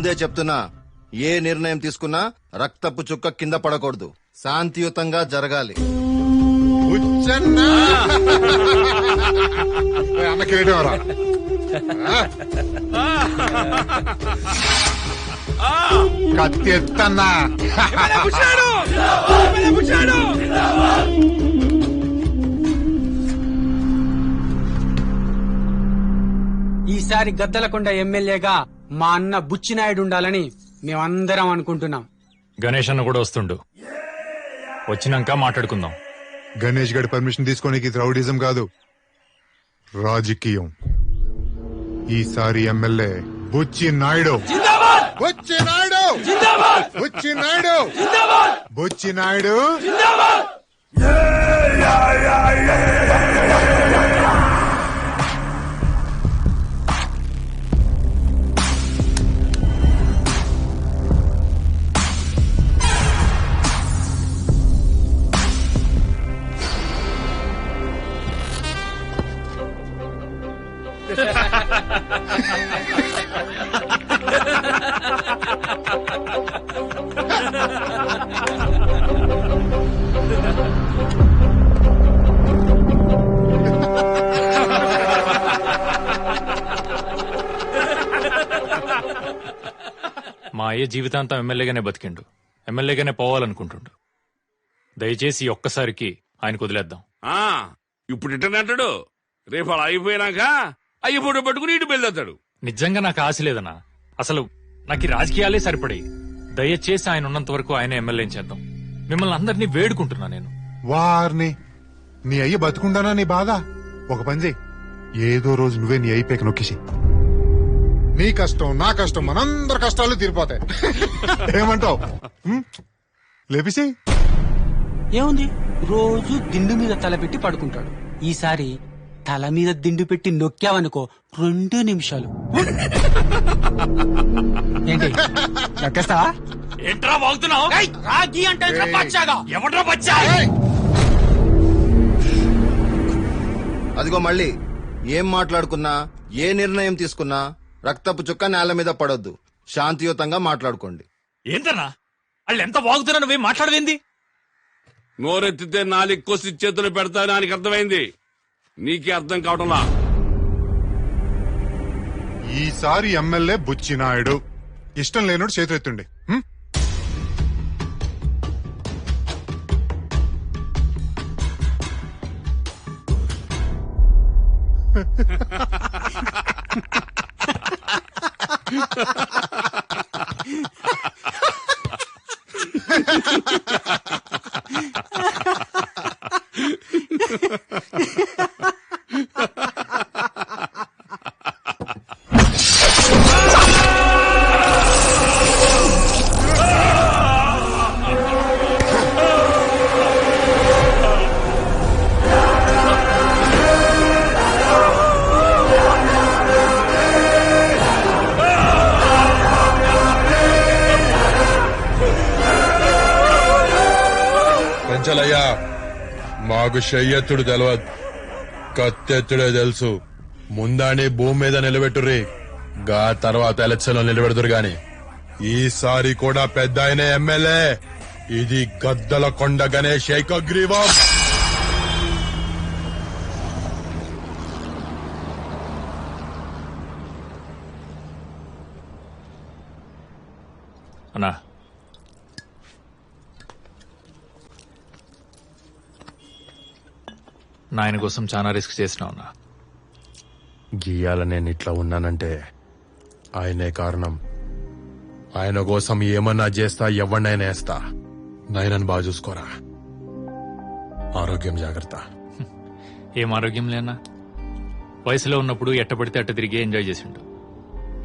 ముందే చెప్తున్నా, ఏ నిర్ణయం తీసుకున్నా రక్తపు చుక్క కింద పడకూడదు, శాంతియుతంగా జరగాలి. అన్నకేటవరా కత్తి ఎత్తన్నా ఈసారి గద్దలకొండ ఎమ్మెల్యేగా మా అన్న బుచ్చినాయుడు ఉండాలని మేమందరం అనుకుంటున్నాం. గణేష్ అన్న కూడా వస్తుండు, వచ్చినాక మాట్లాడుకుందాం. గణేష్ గడి పర్మిషన్ తీసుకోనికి రౌడిజం కాదు, రాజకీయం. ఈసారి ఎమ్మెల్యే బుచ్చి నాయుడు. బుచ్చి నాయుడు, బుచ్చి నాయుడు, బుచ్చి నాయుడు. మా అయ్య జీవితాంతం ఎమ్మెల్యేగానే బతికిండు, ఎమ్మెల్యేగానే పోవాలనుకుంటుండు. దయచేసి ఒక్కసారికి ఆయన వదిలేద్దాం. ఇప్పుడు ఇంటర్నెట్టాడు, రేపు అలా అయిపోయినాక అయ్యి ఫోటో పట్టుకుని ఇటు బయలుదేస్తాడు. నిజంగా నాకు ఆశ లేదన్నా, అసలు నాకు ఈ రాజకీయాలే సరిపడి. దయచేసి ఆయన ఉన్నంత వరకు ఆయన ఎమ్మెల్యే చేద్దాం. మిమ్మల్ని అందరినీ వేడుకుంటున్నా నేను. వారిని నీ అయ్యి బతుకుండానా నీ బాధ? ఒక పని చెయ్యి, ఏదో రోజు నువ్వే నీ అయ్యి పేక నొక్కేసి, నీ కష్టం నా కష్టం మనందరి కష్టాలు తీరిపోతాయి. ఏమంటావు? లేపిసి ఏముంది, రోజు దిండు మీద తల పెట్టి పడుకుంటాడు. ఈసారి తల మీద దిండు పెట్టి నొక్కావనుకో 2 నిమిషాలు. ఏంటి నొక్కేస్తావా? ఏంట్రా వాగుతున్నావు? రాగి అంటే ఎవడ్రా బచ్చా? అదిగో మళ్ళీ ఏం మాట్లాడుకున్నా, ఏ నిర్ణయం తీసుకున్నా రక్తపు చుక్క నేల మీద పడొద్దు, శాంతియుతంగా మాట్లాడుకోండి. ఏంటన్నా వాళ్ళు ఎంత వాగుతున్నా నువ్వేం మాట్లాడవేంది? నోరెత్తితే 4 కోసి చేతులు పెడతా దానికి అర్థమైంది, నీకే అర్థం కావటంలా. ఈసారి ఎమ్మెల్యే బుచ్చి నాయుడు. ఇష్టం లేనుడు చేతులెత్తుండి. పెంచలయ్యా, మాకు చెయ్యెత్తుడు తెలియదు, కత్తెత్తుడే తెలుసు. ముందాని భూమి మీద నిలబెట్టుర్రి, గా తర్వాత ఎలక్షన్ లో నిలబెడుతురు గాని. ఈసారి కూడా పెద్ద ఆయన ఎమ్మెల్యే. ఇది గద్దలకొండ గణేష్ ఏకగ్రీవం. అన్నా నాయన కోసం చాలా రిస్క్ చేసినావు అన్నా. గీయాల నేను ఇట్లా ఉన్నానంటే ఆయనే కారణం. ఆయన కోసం ఏమన్నా చేస్తా, ఎవరినైనా వేస్తా. నాయనని బాగా చూసుకోరా, ఆరోగ్యం జాగ్రత్త. ఏం ఆరోగ్యం లేనా? వయసులో ఉన్నప్పుడు ఎట్టబడితే అట్ట తిరిగి ఎంజాయ్ చేసిండు.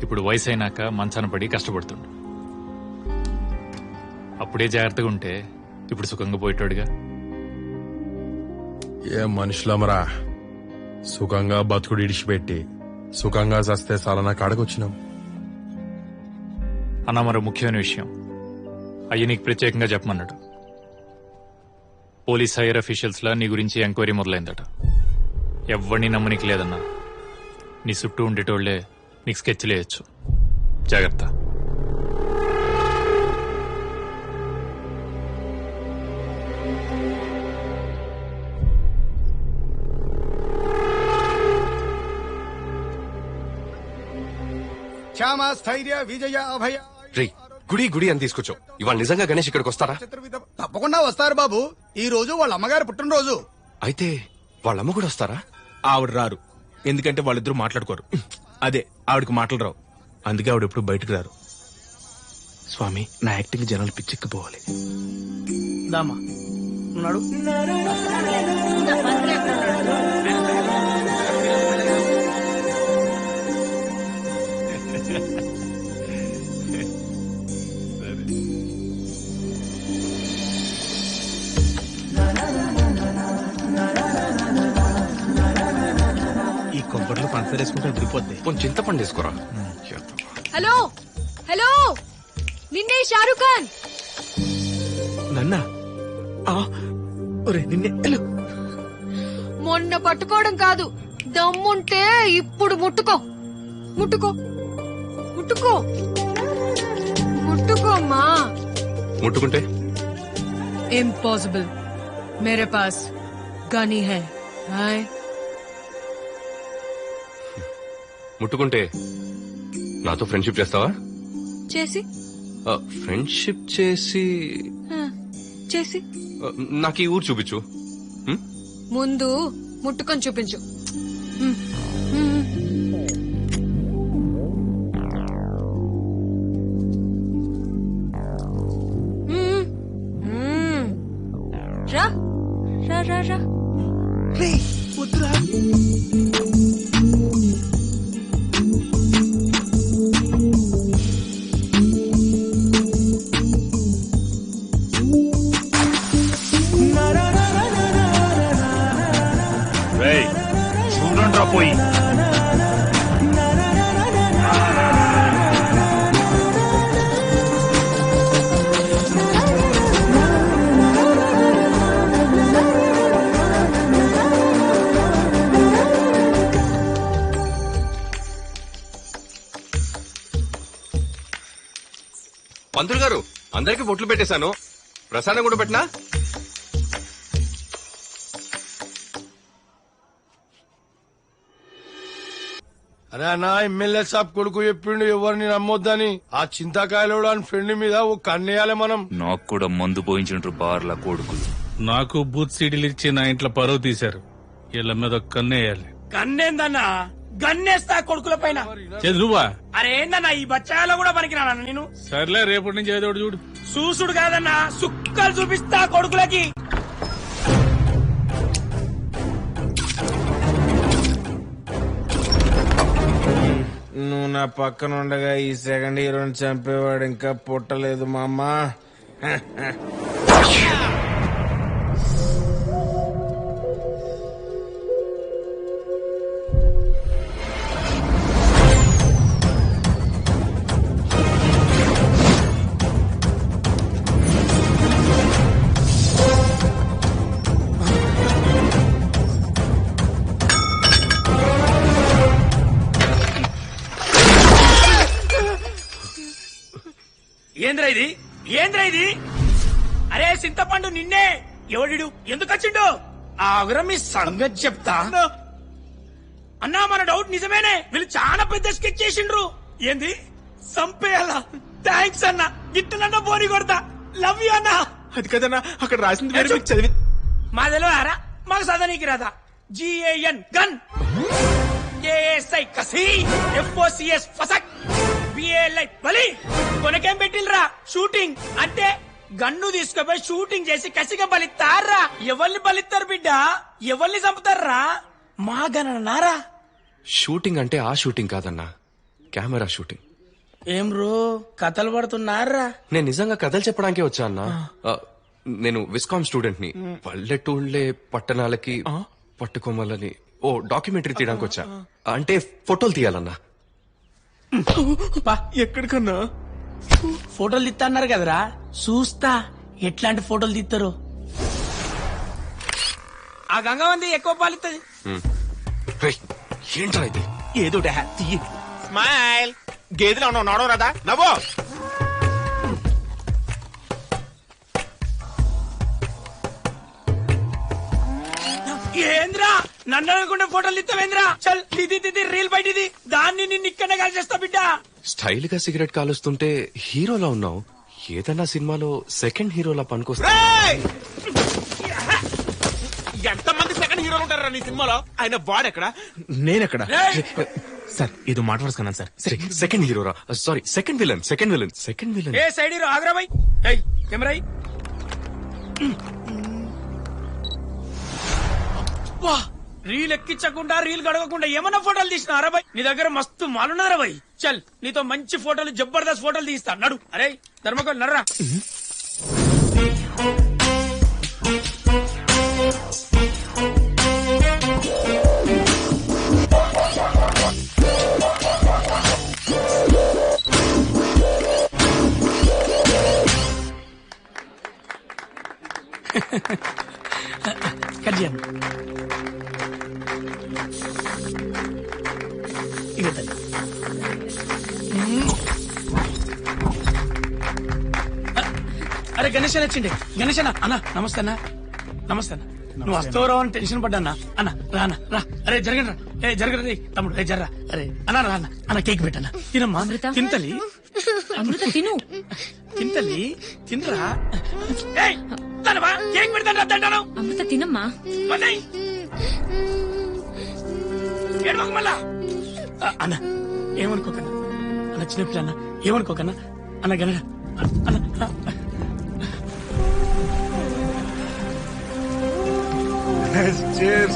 ఇప్పుడు వయసు అయినాక మంచాన పడి కష్టపడుతుండు. అప్పుడే జాగ్రత్తగా ఉంటే ఇప్పుడు సుఖంగా పోయేటోడుగా. ఏం మనుషులమరా, సుఖంగా బతుకుడు ఇడిచిపెట్టి సుఖంగా చస్తే సాలనా కాడకొచ్చినాం. అన్న మరో ముఖ్యమైన విషయం అయ్యి నీకు ప్రత్యేకంగా చెప్పమన్నాడు. పోలీస్ హైయర్ అఫీషియల్స్ లా నీ గురించి ఎంక్వైరీ మొదలైందట. ఎవరిని నమ్మనికి లేదన్నా. నీ చుట్టూ ఉండేటోళ్లే నీకు స్కెచ్లేయచ్చు, జాగ్రత్త. క్షామ స్థైర్య విజయ అభయ రే గుడి గుడి అని తీసుకొచ్చావు. ఇవాళ నిజంగా గణేష్ ఇక్కడికి వస్తారా? తప్పకుండా వస్తారు బాబు. ఈ రోజు వాళ్ళ అమ్మగారు పుట్టినరోజు. అయితే వాళ్ళమ్మ కూడా వస్తారా? ఆవిడ రారు, ఎందుకంటే వాళ్ళిద్దరూ మాట్లాడుకోరు. అదే ఆవిడకి మాటలు రావు, అందుకే ఆవిడ ఎప్పుడు బయటకు రారు. స్వామి, నా యాక్టింగ్ జనాలు పిచ్చెక్కిపోవాలి. దామా ఉన్నాడు. ఈ కొబ్బరిలో పంచదార వేసుకుంటే అదిరిపోద్ది. కొంచెం చింతపండు వేసుకోరా. హలో హలో, నిన్నే షారూక్ ఖాన్. నన్నా? ఒరే నిన్నే. హలో. మొన్న పట్టుకోవడం కాదు, దమ్ముంటే ఇప్పుడు ముట్టుకో. ముట్టుకో ముట్టుకో ముట్టుకోమ్మా. ముట్టుకుంటే ఇంపాసిబుల్, మేరే పాస్ గనీ హై. హాయ్. ముట్టుకుంటే నాతో ఫ్రెండ్షిప్ చేస్తావా? చేసి ఫ్రెండ్షిప్ చేసి చేసి నాకు ఈ ఊరు చూపించు. ముందు ముట్టుకొని చూపించు. రా రా రా రా. చూడండి పోయి. పంతులు గారు, అందరికి బొట్లు పెట్టేశాను. ప్రసాదం కూడా పెట్టినా? అరే అన్న, ఎమ్మెల్యే సాబ్ కొడుకు చెప్పిండు ఎవరిని నమ్మొద్దని. ఆ చింతకాయలు అని ఫ్రెండ్ మీద ఓ కన్నేయాలి మనం. నాకు కూడా మందు పోయించుంటారు బార్ల కొడుకులు. నాకు బూత్ సీడీలు ఇచ్చి నా ఇంట్లో పరువు తీశారు. వీళ్ళ మీద కన్నేయాలి. కన్నేందన్నా? గన్నేస్తా కొడుకుల పైన. నువ్వా? అరే ఏందన్నా, ఈ బచ్చాలో కూడా పనికిరానా నేను? సర్లే, రేపటి నుంచి ఏదో ఒకటి చూడు. చూసుడు కాదన్నా, సుక్కలు చూపిస్తా కొడుకులకి. నువ్వు నా పక్కన ఉండగా ఈ సెకండ్ హీరోని చంపేవాడు ఇంకా పుట్టలేదు మా అమ్మ. ఏంద్రా ఇది? ఏంద్రా ఇది? అరే చింతపండు, నిన్నే. ఎవడిడు? ఎందుకు వచ్చిండు? ఆగురా, మీ సంగతి చెప్తా. అన్నా, మన డౌట్ నిజమేనే. వీళ్ళు చాలా పెద్ద స్కెచ్ చేసిండ్రు. ఏంది? సంపేయాలా? థ్యాంక్స్ అన్నా. గిట్టనన్నా బోని కొడతా. లవ్ యూ అన్నా. అది కదన్నా, అక్కడ రాసింది వేరే, మీకు చదివి. మా తెలివారా? మాకు చదవనీకి రాదా? GAN గన్, KSI కసి, FOCS ఫసక్, BALI బలి. కొనకేం పెట్టిల్రా? షూటింగ్ అంటే గన్ను తీసుకుపోయి షూటింగ్ చేసి కసిగా బలిస్తారా? ఎవరిని బలిస్తారు బిడ్డ? ఎవరిని చంపుతారా? మా గణనారా? షూటింగ్ అంటే ఆ షూటింగ్ కాదన్నా, కెమెరా షూటింగ్. ఏం రో కథలు పడుతున్నారా? నేను నిజంగా కథలు చెప్పడానికే వచ్చా అన్నా. నేను విస్కామ్ స్టూడెంట్ ని. పల్లెటూళ్ళే పట్టణాలకి పట్టుకోమలని ఓ డాక్యుమెంటరీ తీయడానికి వచ్చా. అంటే ఫోటోలు తీయాలన్నా. ఎక్కడికన్నా? ఫోటోలు తీస్తా అన్నారు కదరా, చూస్తా ఎట్లాంటి ఫోటోలు తీస్తారు. ఆ గంగవంది ఎక్కువ పాలిస్తుంది. ఏంట్రా ఇది? ఏదో స్మైల్. గేదెలో ఉన్నావు, నడవ రాదా? నవ్వు. ఏంద్రా నన్ను అనుకుంటే ఫోటోలు తీస్తావేంద్రా? చల్ ఇది రీల్ బయటిది, దాన్ని నిన్ను ఇక్కడ కలిసేస్తా బిడ్డ. స్టైల్ గా సిగరెట్ కాలుస్తుంటే హీరోలా ఉన్నావు. ఏదన్నా సినిమాలో సెకండ్ హీరోలా పనికొస్తా. ఎంతమంది సెకండ్ హీరోలు ఉంటారా నీ సినిమాలో? ఆయన వాడెక్కడ, నేనెక్కడ? సార్ ఇది మాట వరుసకున్నాను సార్. సెకండ్ హీరోరా? Sorry, second villain. ఏ సైడ్ హీరో ఆగ్రా బాయ్. కెమెరా రీల్ ఎక్కించకుండా రీల్ గడవకుండా ఏమన్నా ఫోటోలు తీసినారా బాయ్? నీ దగ్గర మస్తు మాలున్నారా బాయ్? చల్ నీతో మంచి ఫోటోలు, జబర్దస్త్ ఫోటోలు తీస్తా. నడు. అరే ధర్మకోల్ నర్రా. కళ్యాణ్ అరే గణేష్ వచ్చిండే. గణేష్ అన్న నమస్తే అన్న. నమస్తే అన్న. నువ్వు వస్తావు అని టెన్షన్ పడ్డా అన్న. రా అన్న రా. అరే జరగండి రా. జరగండి తమ్ముడు. జర్రా. అరే అన్న రా అన్న కేక్ పెట్టన్న. తినమ్మా. తింతలి అమృత తిను. తింతలి తినరా. కేక్ పెడతాను తింటాను. అమృత తినమ్మా. మళ్ళా అన్న ఏమనుకోకన్నా. అన్న చిన్నపిల్ల అన్న ఏమనుకోకన్నా. అన్న గణ అన్న Cheers.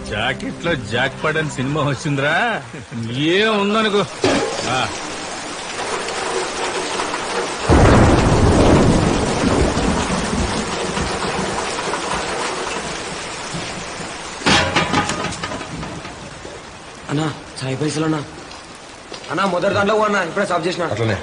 జాకెట్ లో జాక్ పడని సినిమా వచ్చిందిరా. ఏముందనుకో. అన్నా చాయ్ పైసలు అన్నా. అన్నా మొదటి దాంట్లో అన్నా ఇప్పుడే సాఫ్ చేసిన. అట్లనే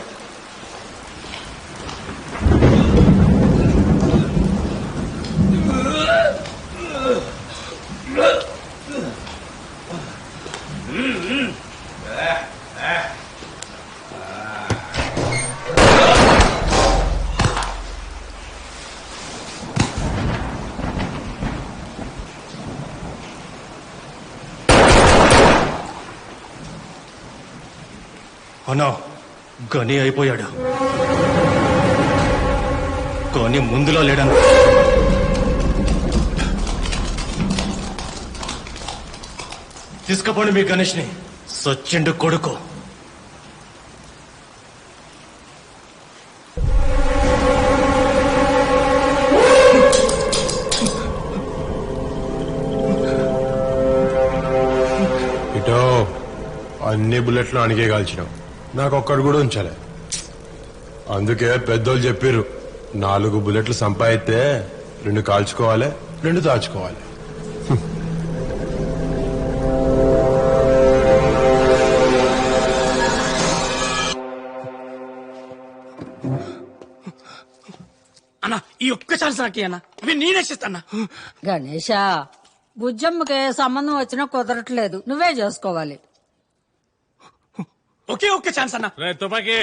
అన్నా గని అయిపోయాడు. కానీ ముందులో లేడన్నా. తీసుకపోండి మీ గణేష్ ని. సచ్చిండు కొడుకు. ఇటో అన్ని బుల్లెట్లు అణిగే కాల్చినావు, నాకు ఒక్కడు కూడా ఉంచలే. అందుకే పెద్దోళ్ళు చెప్పిర్రు, 4 బుల్లెట్లు సంపాదిస్తే 2 కాల్చుకోవాలి, 2 దాచుకోవాలి. అన్న ఈ ఒక్క ఛాన్స్ నాకి అన్న. ఇవి నేనే చేస్తాను. గణేష బుజ్జమ్మకే సంబంధం వచ్చినా కుదరట్లేదు, నువ్వే చేసుకోవాలి. ఒకే ఒక్క ఛాన్స్ అన్న. తుపాకి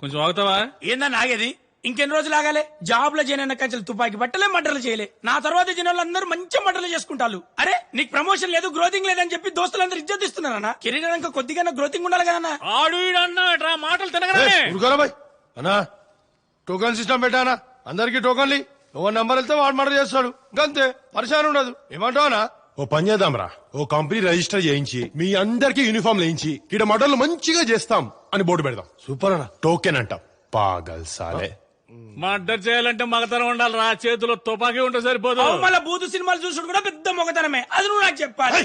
కొంచెం ఆగుతావా? ఏందన్న ఆగేది? ఇంకెన్ని రోజులు ఆగాలి? జాబ్ లో చేయనన్న కంచెలు తుపాకి బట్టలే మంటలు చేయలే. నా తర్వాత జనాలు అందరూ మంచి మంటలు చేసుకుంటారు. అరే నీకు ప్రమోషన్ లేదు, గ్రోతింగ్ లేదని చెప్పి దోస్తులందరూ ఇజ్జత్ ఇస్తున్నారన్న. కెరీర్ ఇంకా కొద్దిగా గ్రోతింగ్ ఉండాలి కదా. ఆడు అన్న మాటలు తినగలనే. అన్నా టోకన్ సిస్టమ్ పెట్టానా? అందరికి టోకన్లు ఎవరి నంబర్ వెళ్తే వాడు మర్డర్ చేస్తాడు. గంతే, పరిశాన్ ఉండదు. ఏమంటావనా? ఓ పని చేద్దాం రా, ఓ కంపెనీ రిజిస్టర్ చేయించి మీ అందరికి యూనిఫామ్ వేయించి ఇక్కడ మర్డర్లు మంచిగా చేస్తాం అని బోర్డు పెడదాం. సూపర్ అన్న. టోకెన్ అంటాం. పాగల్ సాలే. మర్డర్ చేయాలంటే మగతనం ఉండాలి రా. చేతిలో తుపాకీ ఉంటే సరిపోదు. మళ్ళీ బూతు సినిమాలు చూసుడు కూడా పెద్ద మొగతనమే. అది నువ్వు నాకు చెప్పాలి.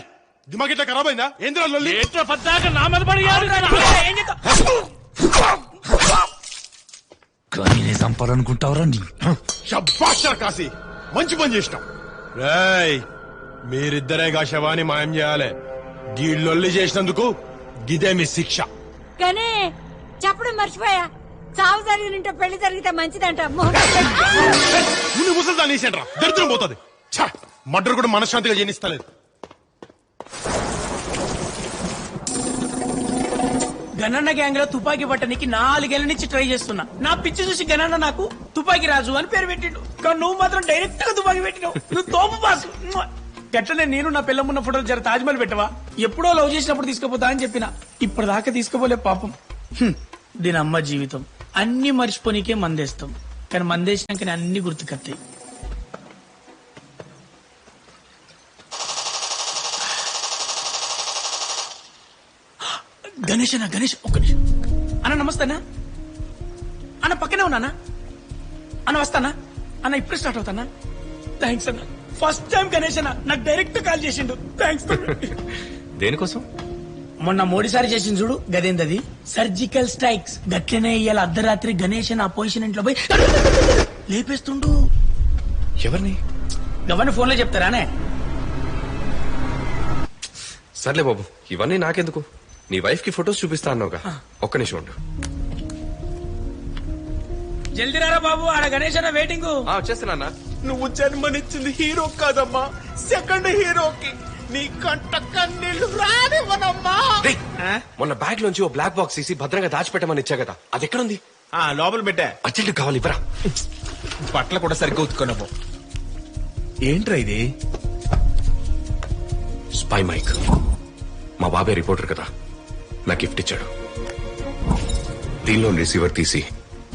దిమాగ్ ఇట్లా ఖరాబ్ అయిందా? ఏంద్రా పద్దాక నా మీద పడి చంపాలనుకుంటావరా? కాసి మంచి పని చేసినాం. రేయ్ మీరిద్దరేగా శవాన్ని మాయం చేయాలి. గీళ్ళొల్లి చేసినందుకు గిదే మీ శిక్ష. కానీ చెప్పడం మర్చిపోయా, చావు జరిగినంటే పెళ్లి జరిగితే మంచిదంట. ముందు ముసలిదాన్ని వేసేయండిరా, దరిద్రం పోతుంది. మర్డర్ కూడా మనశ్శాంతిగా చేయనిస్తలేదు. గణన్న గ్యాంగ్ లో తుపాకీ పట్టనికి 4 ఏళ్ల నుంచి ట్రై చేస్తున్నా. నా పిచ్చి చూసి గణన్న నాకు తుపాకీ రాజు అని పేరు పెట్టిండు. కానీ నువ్వు మాత్రం డైరెక్ట్ గా తుపాకీ పెట్టినావు. నువ్వు తోపు బాసు. గట్లనే నేను నా పిల్లమున్న ఫోటోలు జర తాజ్మహల్ పెట్టవా? ఎప్పుడో లవ్ చేసినప్పుడు తీసుకుపోతా అని చెప్పిన, ఇప్పటిదాకా తీసుకుపోలే పాపం. దీని అమ్మ జీవితం. అన్ని మర్చిపోనికే మందేస్తాం, కానీ మందేసినాకనే అన్ని గుర్తుకొస్తాయి. గణేష్ అన్న, గణేష్ ఒక్క నిమిషం అన్న. నమస్తే అన్న. అన్న పక్కనే ఉన్నానా అన్న? వస్తానా అన్న? ఇప్పుడు స్టార్ట్ అవుతానా? థ్యాంక్స్ అన్న. ఫస్ట్ టైం గణేష్ అన్న నాకు డైరెక్ట్ కాల్ చేసిండు. థ్యాంక్స్. దేనికోసం? మొన్న మోడీసారి చేసింది చూడు, గదేందది సర్జికల్ స్ట్రైక్స్. గట్లనే ఇవాళ అర్ధరాత్రి గణేష్ అన్న ఆ పొజిషన్ ఇంట్లో పోయి లేపేస్తుండు. ఎవరిని? గవర్నర్ ఫోన్ లో చెప్తారానే? సర్లే బాబు, ఇవన్నీ నాకెందుకు? నీ వైఫ్ కి ఫొటోస్ చూపిస్తా అన్నావుగా, ఒక్క నిమిషం ఉండు. జల్దీ రారా బాబు, ఆడ గణేష్ అన్న వెయిటింగ్. వచ్చేస్తున్నా. నువ్వు జన్మనిచ్చింది హీరో కాదమ్మా, సెకండ్ హీరోకి. నీ కంట కన్నీళ్లు రానివ్వనమ్మా. మొన్న బ్యాగ్ లోంచి ఓ బ్లాక్ బాక్స్ తీసి భద్రంగా దాచిపెట్టమని ఇచ్చా కదా, అది ఎక్కడుంది? లోపల పెట్టా. అర్జెంట్ కావాలి, ఇవ్వరా. బట్టలు కూడా సరిగ్గా ఉతుకున్నావు. ఏంట్రా ఇది? Spy mic. మా బాబాయ్ రిపోర్టర్ కదా, నాకు గిఫ్ట్ ఇచ్చాడు. దీనిలో రిసీవర్ తీసి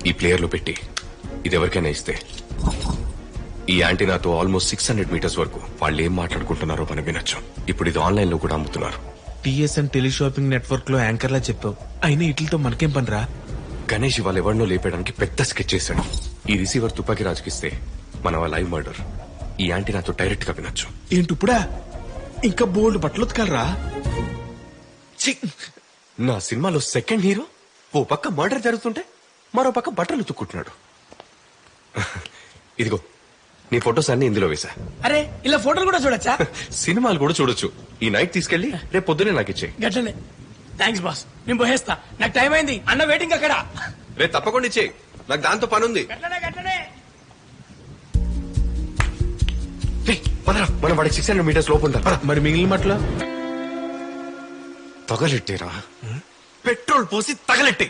ఈ ప్లేయర్ లో పెట్టి ఇది ఎవరికైనా ఇస్తే ఈ యాంటీనాతో ఆల్మోస్ట్ 600 మీటర్స్ వరకు వాళ్ళు ఏం మాట్లాడుకుంటున్నారో మనం వినొచ్చు. ఇప్పుడు ఇది ఆన్లైన్ లో కూడా అమ్ముతున్నారు. టిఎస్ఎన్ టెలిషాపింగ్ నెట్వర్క్ లో యాంకర్ లా చెప్పావు, అయినా ఇట్లతో మనకేం పనిరా? గణేష్ వాళ్ళు ఎవరినో లేపేయడానికి పెద్ద స్కెచ్ చేశాడు. ఈ రిసీవర్ తుపాకీ రాజుకిస్తే మన లైవ్ మర్డర్ ఈ యాంటీనాతో డైరెక్ట్ గా వినొచ్చు. ఏంటి ఇప్పుడా? ఇంకా బోల్డ్ బట్టలు ఉతకాలరా? నా సినిమాలో సెకండ్ హీరో ఓ పక్క మర్డర్ జరుగుతుంటే మరో పక్క బట్టలు ఉతుక్కుంటున్నాడు. ఇదిగో నీ ఫొటోస్ అన్ని ఇందులో వేసా. అరే ఇలా ఫోటోలు కూడా చూడొచ్చా? సినిమాలు కూడా చూడొచ్చు. ఈ నైట్ తీసుకెళ్లి రేపు పొద్దునే నాకు ఇచ్చే. గట్లనే. థ్యాంక్స్ బాస్, నేను పోయేస్తా, నాకు టైం అయింది. అన్న వెయిటింగ్ అక్కడ. రేపు తప్పకుండా ఇచ్చే, నాకు దాంతో పని ఉంది. మనం వాడికి 600 మీటర్స్ లోపు ఉంటాం. మరి మిగిలిన మట్ల తగలెట్టేరా? పెట్రోల్ పోసి తగలెట్టే.